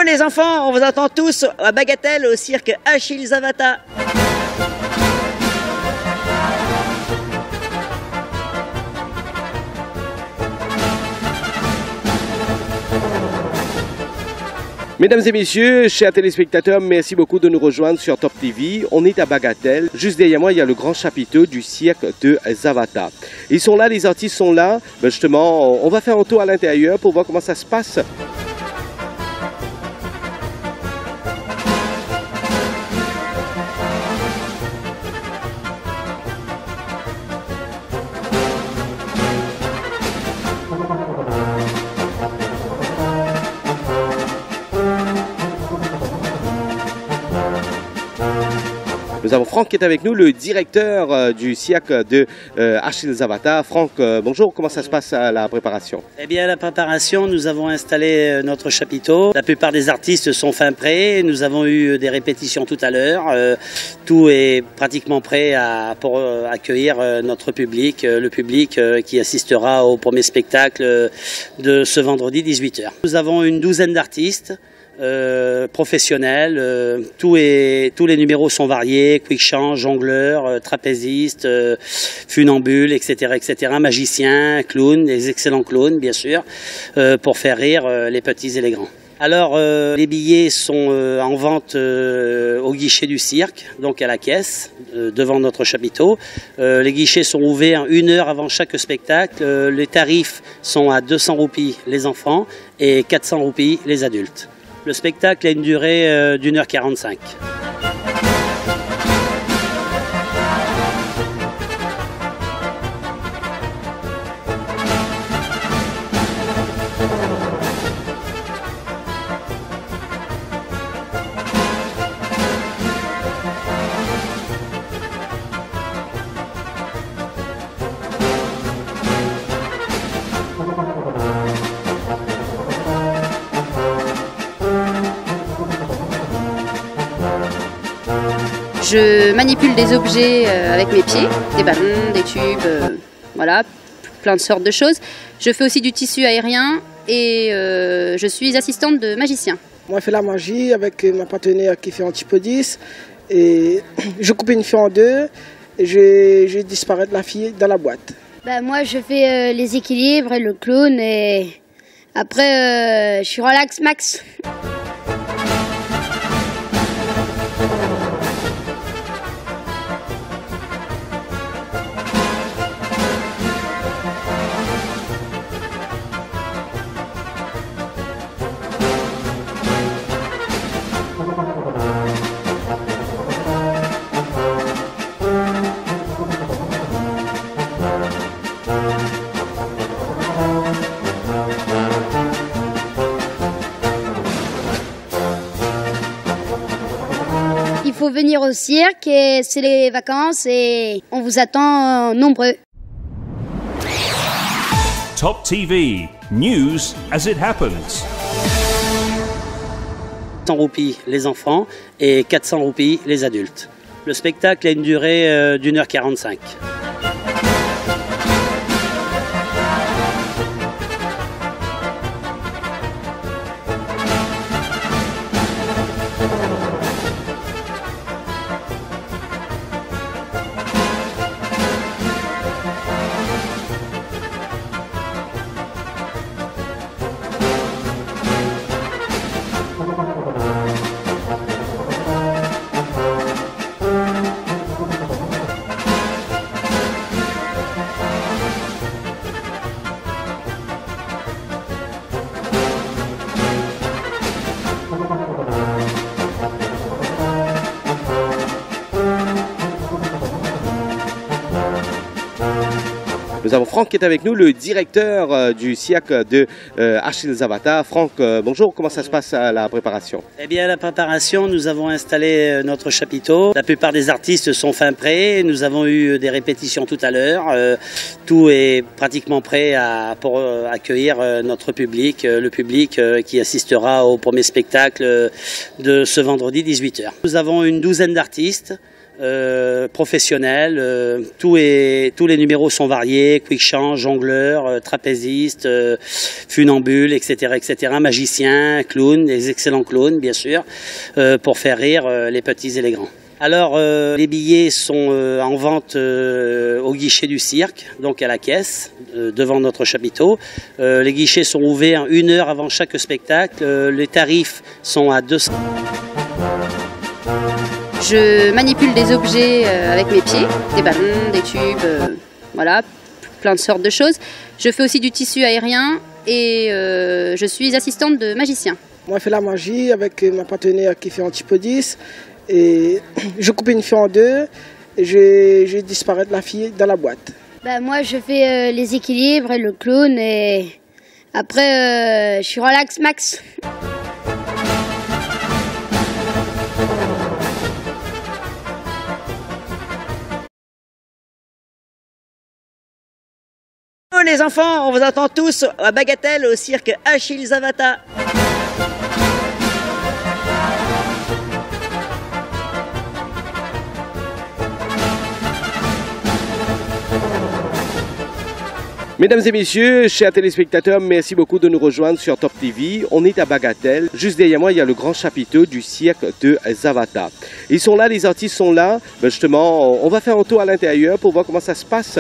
les enfants, on vous attend tous à Bagatelle au cirque Achille Zavata. Mesdames et messieurs, chers téléspectateurs, merci beaucoup de nous rejoindre sur Top TV. On est à Bagatelle. Juste derrière moi, il y a le grand chapiteau du cirque de Zavata. Ils sont là, les artistes sont là. Ben justement, on va faire un tour à l'intérieur pour voir comment ça se passe. Nous avons Franck qui est avec nous, le directeur du cirque de Achille Zavata. Franck, bonjour, comment ça se passe à la préparation? Eh bien, à la préparation, nous avons installé notre chapiteau. La plupart des artistes sont fin prêts. Nous avons eu des répétitions tout à l'heure. Tout est pratiquement prêt pour accueillir notre public, le public qui assistera au premier spectacle de ce vendredi 18h. Nous avons une douzaine d'artistes. Professionnels, tous les numéros sont variés, quick chant, jongleurs, trapézistes, funambules, etc., magiciens, clowns, des excellents clowns bien sûr, pour faire rire les petits et les grands. Alors les billets sont en vente au guichet du cirque, donc à la caisse, devant notre chapiteau. Les guichets sont ouverts 1 heure avant chaque spectacle. Les tarifs sont à 200 roupies les enfants et 400 roupies les adultes. Le spectacle a une durée d'1h45. Je manipule des objets avec mes pieds, des ballons, des tubes, voilà, plein de sortes de choses. Je fais aussi du tissu aérien et je suis assistante de magicien. Moi, je fais la magie avec ma partenaire qui fait Antipodis. Et je coupe une fille en deux et je disparais de la fille dans la boîte. Bah, moi, je fais les équilibres et le clown et après, je suis relax max. Il faut venir au cirque et c'est les vacances et on vous attend nombreux. Top TV, news as it happens. 100 roupies les enfants et 400 roupies les adultes. Le spectacle a une durée d'1h45. Nous avons Franck qui est avec nous, le directeur du cirque de Achille Zavata. Franck, bonjour, comment ça se passe à la préparation? Eh bien, à la préparation, nous avons installé notre chapiteau. La plupart des artistes sont fin prêts. Nous avons eu des répétitions tout à l'heure. Tout est pratiquement prêt pour accueillir notre public, le public qui assistera au premier spectacle de ce vendredi 18h. Nous avons une douzaine d'artistes. professionnel. Tous les numéros sont variés, quick change, jongleur, trapéziste, funambule, etc., etc., magicien, clown, des excellents clowns, bien sûr, pour faire rire les petits et les grands. Alors, les billets sont en vente au guichet du cirque, donc à la caisse, devant notre chapiteau. Les guichets sont ouverts 1 heure avant chaque spectacle. Les tarifs sont à 200. Je manipule des objets avec mes pieds, des ballons, des tubes, voilà, plein de sortes de choses. Je fais aussi du tissu aérien et je suis assistante de magicien. Moi, je fais la magie avec ma partenaire qui fait Antipodis. Et je coupe une fille en deux et je disparaître la fille dans la boîte. Bah, moi, je fais les équilibres et le clown et après, je suis relax max. Les enfants, on vous attend tous à Bagatelle au cirque Achille Zavata. Mesdames et messieurs, chers téléspectateurs, merci beaucoup de nous rejoindre sur Top TV. On est à Bagatelle. Juste derrière moi, il y a le grand chapiteau du cirque de Zavata. Ils sont là, les artistes sont là. Ben justement, on va faire un tour à l'intérieur pour voir comment ça se passe.